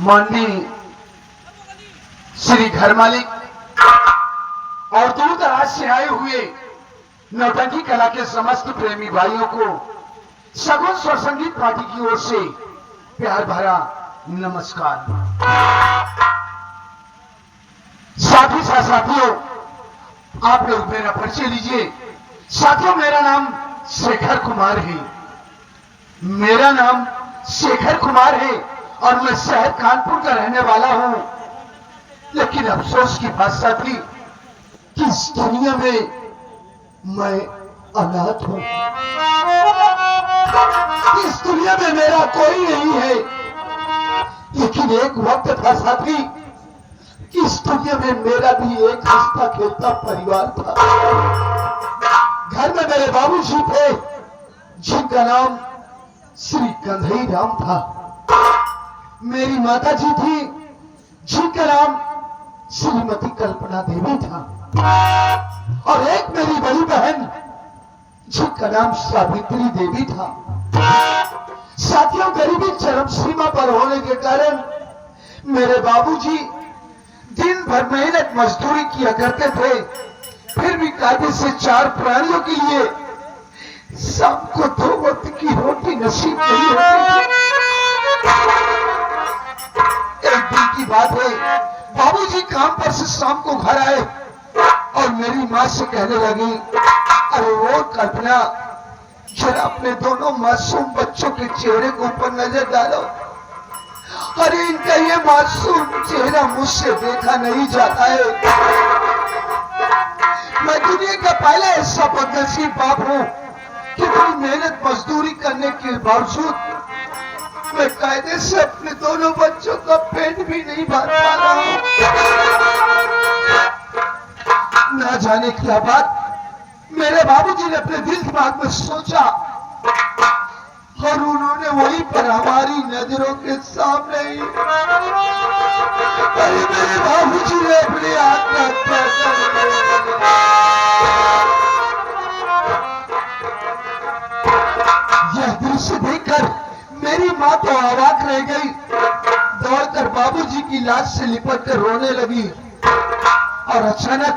माननीय श्री घर मालिक और दूर दराज से आए हुए नौटंकी कला के समस्त प्रेमी भाइयों को सगुन स्वर संगीत पार्टी की ओर से प्यार भरा नमस्कार। साथ ही साथ साथियों, आप लोग मेरा परिचय लीजिए। साथियों, मेरा नाम शेखर कुमार है। मेरा नाम शेखर कुमार है और मैं शहर कानपुर का रहने वाला हूं। लेकिन अफसोस की बात साथी कि इस दुनिया में मैं अनाथ हूं। इस दुनिया में मेरा कोई नहीं है। लेकिन एक वक्त था साथी कि इस दुनिया में मेरा भी एक हंसता खेलता परिवार था। घर में मेरे बाबूजी थे जिनका नाम श्री कंधई राम था। मेरी माता जी थी जिनका नाम श्रीमती कल्पना देवी था और एक मेरी बड़ी बहन जिनका नाम सावित्री देवी था। साथियों, गरीबी चरम सीमा पर होने के कारण मेरे बाबूजी दिन भर मेहनत मजदूरी किया करते थे, फिर भी कायदे से 4 प्राणियों के लिए शाम को 2 वक्त की रोटी नसीब नहीं होती थी। एक दिन की बात है, बाबूजी काम पर से शाम को घर आए और मेरी माँ से कहने लगी, अरे वो कल्पना, जरा अपने दोनों मासूम बच्चों के चेहरे के ऊपर नजर डालो। अरे इनका ये मासूम चेहरा मुझसे देखा नहीं जाता है। मैं दुनिया का पहला ऐसा बदनसीब बाप हूं कि पूरी मेहनत मजदूरी करने के बावजूद मैं कायदे से अपने दोनों बच्चों का पेट भी नहीं भर पा रहा हूं। ना जाने क्या बात मेरे बाबूजी ने अपने दिल दिमाग में सोचा और उन्होंने वहीं पर हमारी नजरों के सामने ही मेरे बाबूजी ने अपनी आत्महत्या कर ली। यह दृश्य देखकर मेरी माँ तो अवाक रह गई। दौड़कर बाबूजी की लाश से लिपट कर रोने लगी और अचानक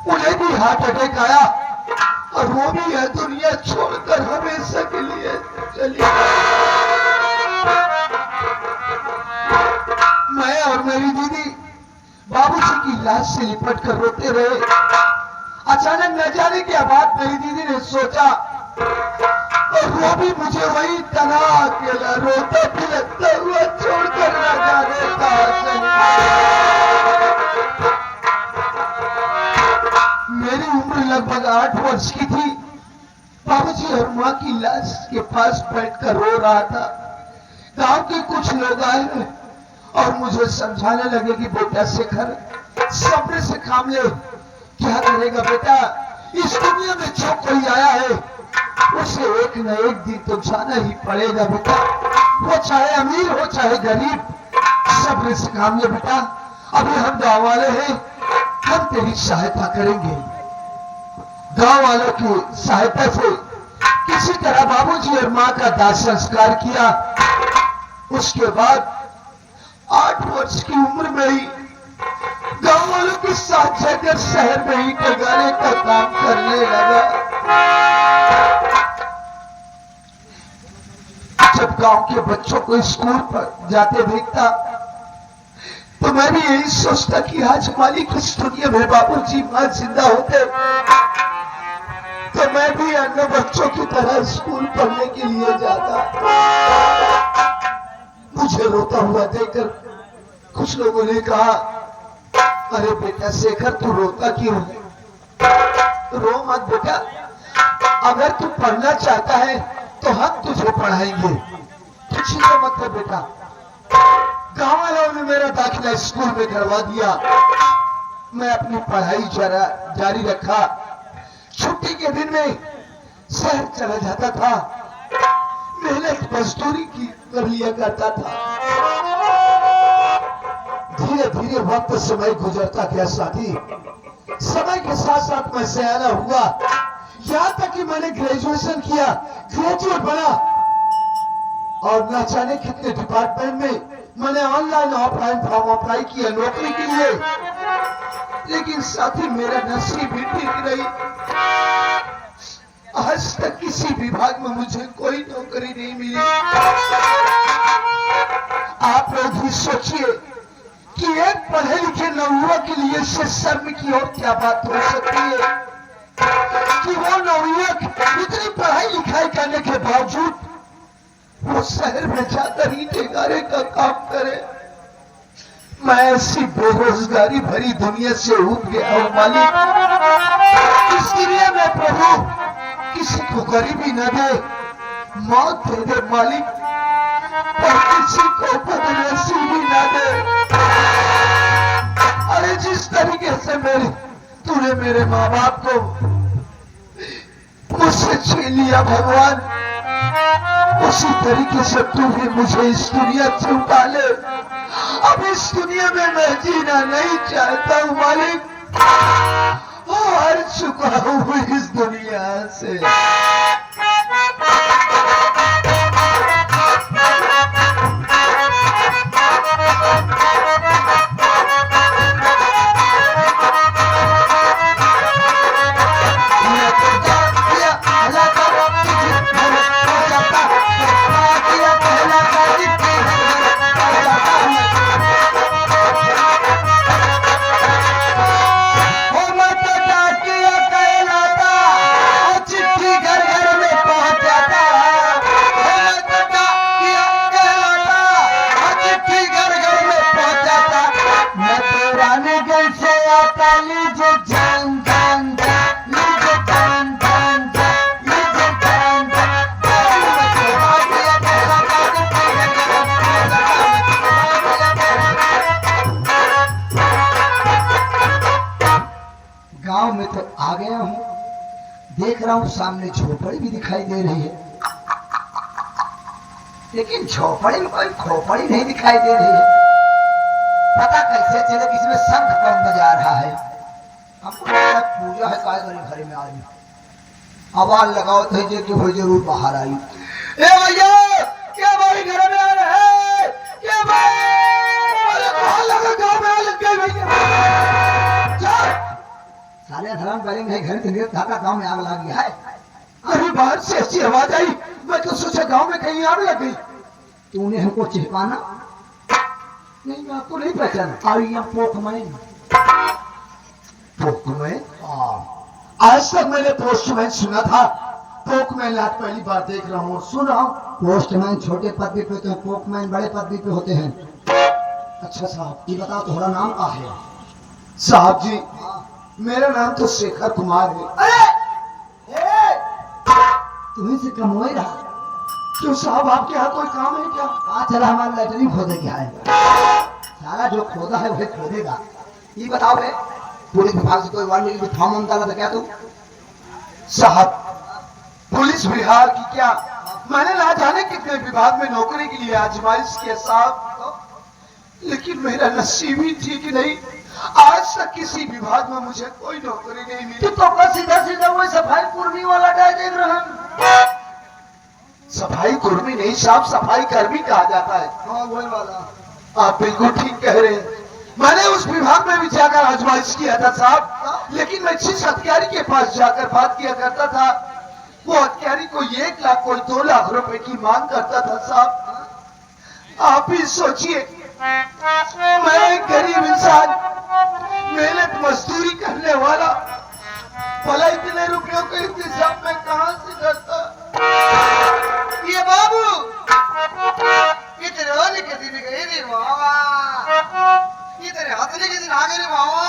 उन्हें भी हार्ट अटैक आया और वो भी यह दुनिया छोड़कर हमेशा के लिए चली। मैं और मेरी दीदी बाबूजी की लाश से लिपट कर रोते रहे। अचानक न जाने क्या बात मेरी दीदी ने सोचा और वो भी मुझे वही तना अकेला रोता फिरता हुआ छोड़कर न जाने कहां। मेरी उम्र लगभग 8 वर्ष की थी। बाबूजी और माँ की लाश के पास बैठकर रो रहा था। गांव के कुछ लोग आए और मुझे समझाने लगे कि बेटा शेखर, सब्र से काम ले। क्या करेगा बेटा, इस दुनिया में जो कोई आया है उसे एक न एक दिन तो जाना ही पड़ेगा बेटा, वो चाहे अमीर हो चाहे गरीब। सब्र से काम ले बेटा, अभी हम गांव वाले हैं, हम तेरी सहायता करेंगे। गांव वालों की सहायता से किसी तरह बाबूजी और माँ का दाह संस्कार किया। उसके बाद 8 वर्ष की उम्र में ही गांव वालों के साथ जाकर शहर में ही ठगाने का काम करने लगा। जब गांव के बच्चों को स्कूल पर जाते देखता तो मैं भी यही सोचता कि आज मालिक इस दुनिया में बाबूजी माँ जिंदा होते तो मैं भी अन्य बच्चों की तरह स्कूल पढ़ने के लिए जाता। मुझे रोता हुआ देखकर कुछ लोगों ने कहा, अरे बेटा शेखर, तू रोता क्यों है? रो मत बेटा, अगर तू पढ़ना चाहता है तो हम तुझे पढ़ाएंगे, तू चिंता मत कर बेटा। गांव वालों ने मेरा दाखिला स्कूल में करवा दिया। मैं अपनी पढ़ाई जारी रखा। छुट्टी के दिन में शहर चला जाता था, मेहनत मजदूरी की कर लिया करता था। धीरे धीरे वक्त समय गुजरता गया साथी। समय के साथ साथ मैं सयाना हुआ, यहां तक कि मैंने ग्रेजुएशन किया, ग्रेजुएट बना और न जाने कितने डिपार्टमेंट में मैंने ऑनलाइन ऑफलाइन फॉर्म अप्लाई किया नौकरी के लिए, लेकिन साथी मेरा नसीब ही ठीक नहीं। आज तक किसी विभाग में मुझे कोई नौकरी नहीं मिली। आप लोग ही सोचिए कि एक पढ़े लिखे नवयुवक के लिए इससे शर्म की और क्या बात हो सकती है कि वो नवयुवक इतनी पढ़ाई लिखाई करने के बावजूद वो शहर में जाकर ही ठेकारे का काम करे। मैं ऐसी बेरोजगारी भरी दुनिया से उब गया हूं मालिक। इसके लिए मैं प्रभु किसी को गरीबी न दे, मौत दे दे मालिक, पर किसी को बदनसीबी न दे। अरे जिस तरीके से तूने मेरे माँ बाप को मुझसे छीन लिया भगवान, उसी तरीके से तू भी मुझे इस दुनिया से उठा ले। अब इस दुनिया में मैं जीना नहीं चाहता हूँ मालिक, हार चुका हूँ इस दुनिया से। गांव में तो आ गया हूं, देख रहा हूं सामने झोपड़ी भी दिखाई दे रही है, लेकिन झोपड़ी में कोई खोपड़ी नहीं दिखाई दे रही है। पता कैसे चले कि इसमें शंख कौन बजा रहा है। हमको पूजा है काय करी घर में आज आवाज लगाओ थे जे कि वो जरूर बाहर आई। ए भैया क्या भाई घर में आ रहे हैं? क्या भाई अरे कहां लगा गांव में लग गए भैया। चल साले धर्म करेंगे घर के लिए धाका गांव में आग लगी है। अरे बाहर से ऐसी आवाज आई, मैं तो सोचा गांव में कहीं आग लग गई। तूने हमको चिपकाना नहीं, मैं आपको नहीं पहचाना। I am postman. पोस्टमैन? आज तक मैंने पोस्टमैन सुना था, पोस्टमैन आज पहली बार देख रहा हूँ, सुन रहा हूँ। पोस्टमैन छोटे पदवी पे होते हैं, पोस्टमैन बड़े पदवी पे होते हैं। अच्छा साहब ये बताओ तुम्हारा नाम क्या है? साहब जी मेरा नाम तो शेखर कुमार है। तुम्हें से कम हो ही रहा। क्यों साहब आपके यहाँ कोई काम है क्या? आज चला हमारा लैटरिन खोदे क्या है, सारा जो खोदा है वही खोदेगा। ये बताओ है पुलिस विभाग से कोई वारंट फॉर्म डाला था क्या तुम? साहब पुलिस विभाग की क्या, मैंने ना जाने कितने विभाग में नौकरी के लिए आजमाइश किया साहब, लेकिन मेरा नसीब ही ठीक नहीं। आज तक किसी विभाग में मुझे कोई नौकरी नहीं मिली। तो सीधा सीधा वही सफाई कर्मी वाला डाय देख रहा है। सफाई कर्मी नहीं साहब, सफाई कर्मी कहा जाता है। हाँ वही वाला। आप बिल्कुल ठीक कह रहे हैं। मैंने उस विभाग में भी जाकर आजमाइश किया था साहब, लेकिन मैं जिस अधिकारी के पास जाकर बात किया करता था, वो अधिकारी को 1 लाख कोई 2 लाख रुपए की मांग करता था साहब। आप ही सोचिए, मैं एक गरीब इंसान, मेहनत मजदूरी करने वाला, भला इतने रुपयों का इंतजाम मैं कहां से करता? ये बाबू इतने वाले के दिन गए रे बाबा, इतने हथले के दिन आ गए रे बाबा।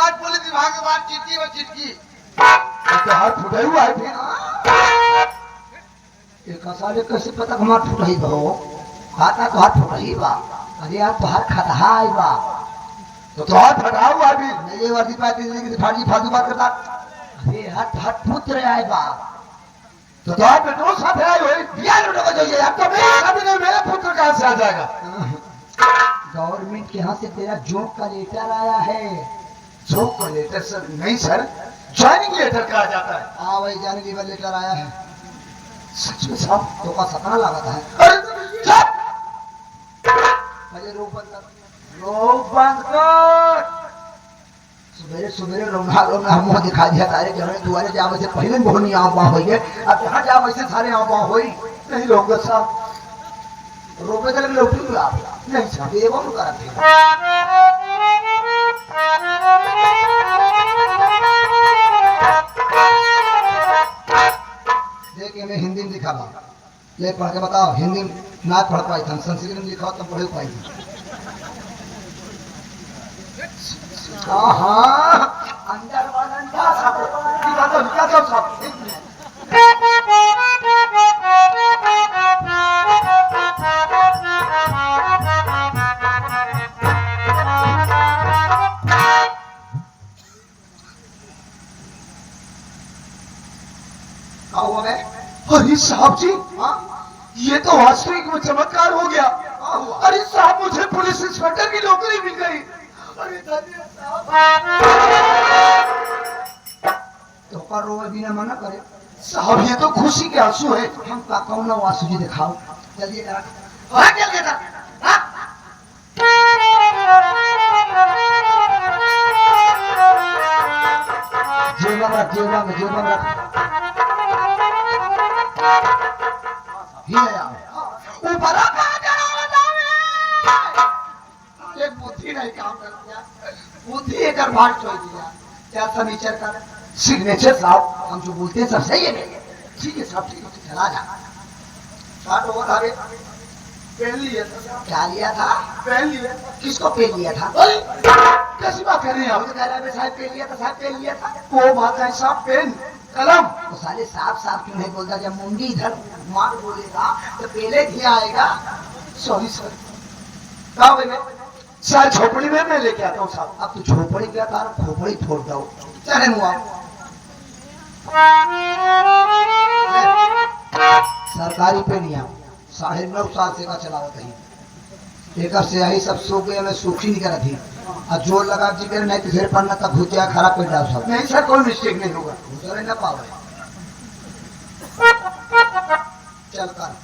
आज पुलिस विभाग के बाद चिट्ठी और चिट्ठी तो हाथ फुटाई हुआ है। एक साले कैसे पता हमार फुटाई हो? खाता तो हाथ फुटाई बा। अरे यार तो हाथ खतहा आई बा, तो हाथ फटा हुआ भी नहीं। वर्दी पाती जिंदगी फाड़ी फालतू बात करता। अरे हाथ पुत्र आए बा, तो आप बेटो साथ आए हो यार, बेटो को चाहिए आपको। मैं मेरा पुत्र कहां से आ जाएगा? गवर्नमेंट के यहाँ से तेरा जॉब का लेटर आया है। जॉब का लेटर? सर नहीं सर, ज्वाइनिंग लेटर कहा जाता है। हाँ वही ज्वाइनिंग लेटर आया है। सच में साहब तो का सपना लगा था। अरे रोक बंद कर, रोक बंद कर। सवेरे सवेरे रोना मुंह दिखा दिया तारे घर में दुआरे जा वैसे पहले बोनी आँव बाँ हुई है, अब यहाँ जा वैसे सारे आँव बाँ हुई। नहीं रोक साहब, रोके तो लगे उठी आप नहीं साहब, ये वो करा थे। देखिए मैं हिंदी में लिखा था, ले पढ़ के बताओ। हिंदी ना पढ़ पाई था, संस्कृत में लिखा तब पढ़ पाई थी। हाँ अंदर वाला क्या साहब, क्या साहब अरे साहब जी, ये तो वास्तविक में चमत्कार हो गया। अरे साहब मुझे पुलिस इंस्पेक्टर की नौकरी मिल गई। अरे तो पर रोवे बिना मना करे साहब, ये तो खुशी के आंसू है। हम का कौन आंसू जी दिखाओ, जल्दी करा। हाँ जल्दी करा। जेबा में ऊपर एक बुद्धि नहीं काम करता, बुद्धि एक बार छोड़ दिया। क्या फर्नीचर का सिग्नेचर साहब, हम जो बोलते हैं सब सही है। ठीक है साहब, ठीक है चला जा। शर्ट ओवर आगे पहन लिया था। क्या लिया था? पहन लिया। किसको पहन लिया था? कैसी बात कर रहे हैं आप? तो कह रहा है साहब पहन लिया था, साहब पहन लिया था। वो बात है साहब, पेन कलम तो साले साफ क्यों नहीं बोलता? जब मुंडी इधर मार बोलेगा तो पहले भी आएगा। सॉरी सर, कहा भाई सर झोपड़ी में मैं लेके आता हूँ साहब। अब तो झोपड़ी क्या था, खोपड़ी फोड़ दो। चले मुआ सरकारी पे नहीं, 9.5 साल से का चलावा कहीं एक से यही सब सूख गए, मैं सूखी नहीं करा थी। और जोर लगा जी कर नहीं तो फिर पढ़ना तक भूतिया खराब कर डाल सब। नहीं सर कोई मिस्टेक नहीं होगा, दूसरे न पावे। चल कर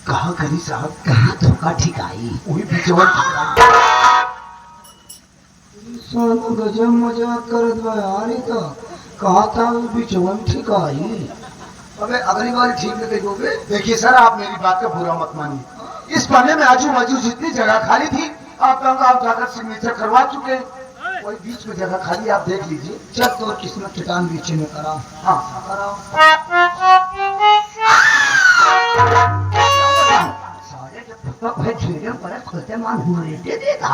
कहा करी साहब, कहाँ धोखा ठिकाई वही बिचवन सोनू गजब मजाक करत बा यार। तो कहा था बिचवन ठिकाई। अबे अगली बार ठीक नहीं दोगे। देखिए सर आप मेरी बात का बुरा मत मानिए, इस पन्ने में आजू बाजू जितनी जगह खाली थी आप जाकर सिग्नेचर करवा चुके हैं। कोई बीच में जगह खाली आप देख लीजिए। चल तो किस्मत चटान बीच में कराओ। हाँ कराओ। सारे जब धीरे पर खुलते मान हुए देता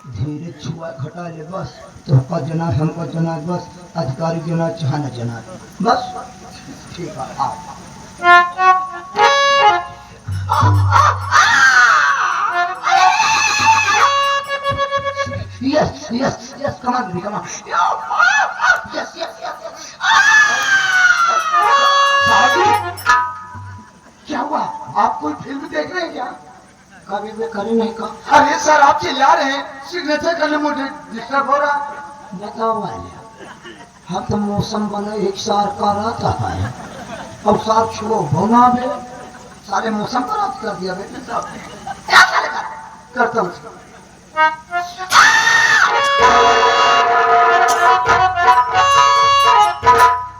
धीरे छुआ घटा ले बस। तो का जना हमको जना बस, अधिकारी जना चाह न जना बस। ठीक है आओ। Yes, yes, yes, come on, come on. Yes, yes, yes. क्या हुआ? आप कोई फिल्म देख रहे हैं क्या? कभी भी करे नहीं का। अरे सर आप चिल्ला रहे हैं, सिग्नेचर करने मुझे डिस्टर्ब हो रहा। बताओ वाले हम तो मौसम बने एक सार का रहता है और सार छुओ भोना में सारे मौसम खराब कर दिया बेटे साहब। क्या करता हूँ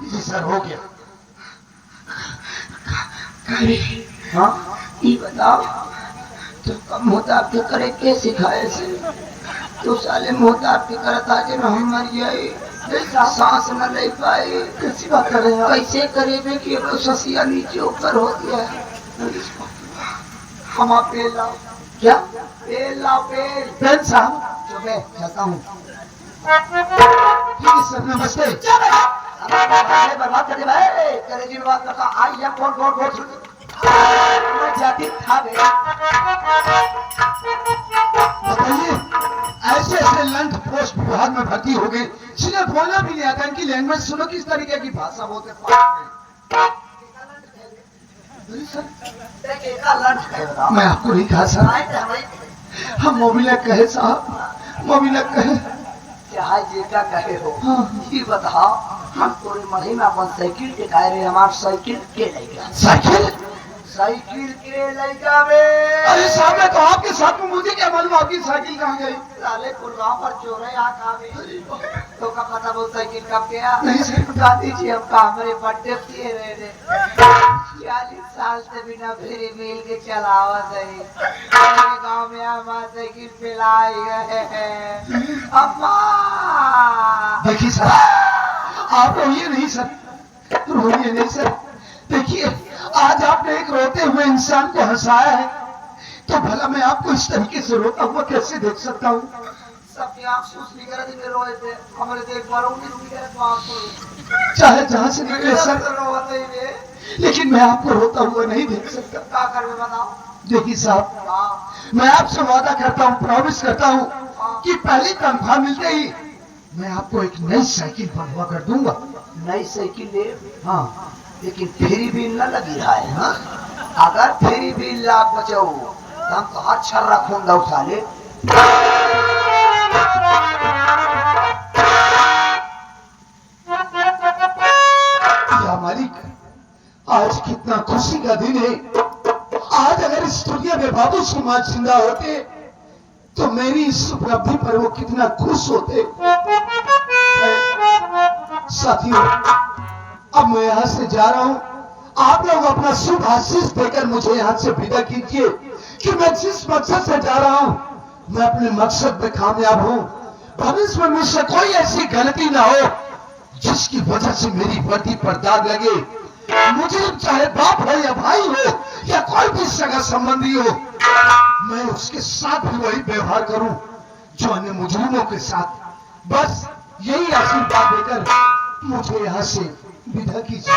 जी सर हो गया। हाँ ये बताओ तो कब मोहताब करे के सिखाए से तो साले मोहताब के करता जे हम मर गए, सांस न ले पाए। कैसी बात कर रहे हैं? कैसे करेबे कि ससिया नीचे ऊपर हो गया है। हम आप पेल लाओ। क्या पेल लाओ? पेल साहब चुपे चलता हूँ। ठीक है सर नमस्ते। बर्बाद कर दे भाई, तेरे जी बात करता आई है कौन कौन कौन जाति था। बताइए ऐसे ऐसे लंच पोस्ट विभाग में भर्ती हो गई, जिन्हें बोलना भी नहीं आता। इनकी लैंग्वेज सुनो किस तरीके की भाषा बोलते। मैं आपको नहीं कहा सर, हम मोबिला कहे साहब, मोबिला कहे चाहे जेका कहे हो। हाँ। ये बताओ हम तोरे मढ़ी में अपन साइकिल टिकाए रहे, हमार साइकिल के नहीं गया। साइकिल साइकिल के लड़का में। अरे साहब मैं तो आपके साथ में, मुझे क्या मालूम आपकी साइकिल कहाँ गई? साले गुड़गांव पर चोर है यहाँ कहाँ भी तो का पता वो साइकिल कब गया? नहीं सर। गांधी जी हम हमारे बर्थडे किए रहे 46 साल से बिना फेरी मिल के चलावा सही गाँव में हमारा साइकिल पिलाई गए अम्मा। देखिए सर, आप रोइए नहीं सर, रोइए नहीं सर। देखिए आज आपने एक रोते हुए इंसान को हंसाया है, तो भला मैं आपको इस तरीके से रोता हुआ कैसे देख सकता हूँ? सबके आंसू निकल थे रोए थे हमारे तो एक बार चाहे जहाँ से निकले सर, रोते ही लेकिन मैं आपको रोता हुआ नहीं देख सकता। क्या कर बताओ? देखिए साहब, मैं आपसे वादा करता हूँ, प्रॉमिस करता हूँ कि पहली तनख्वाह मिलते ही मैं आपको एक नई साइकिल बनवा कर दूंगा। नई साइकिल ले? हाँ, लेकिन फेरी बिल न लगी रहा है। हाँ? अगर फेरी बिल लाभ बचाओ तो हम तो हर छर्रा खून उठा ले। या मालिक, आज कितना खुशी का दिन है। आज अगर इस दुनिया में बाबू समाज जिंदा होते तो मेरी इस उपलब्धि पर वो कितना खुश होते। साथियों, अब मैं यहाँ से जा रहा हूँ। आप लोग अपना शुभ आशीष देकर मुझे यहाँ से विदा कीजिए कि मैं जिस मकसद से जा रहा हूँ मैं अपने मकसद में कामयाब हूँ। भविष्य में मुझसे कोई ऐसी गलती ना हो जिसकी वजह से मेरी वर्दी पर दाग लगे। मुझे चाहे बाप हो या भाई हो या कोई भी सगा संबंधी हो, मैं उसके साथ भी वही व्यवहार करूं जो अन्य मुजरिमों के साथ। बस यही आशीर्वाद देकर मुझे यहाँ से विदा कीजिए।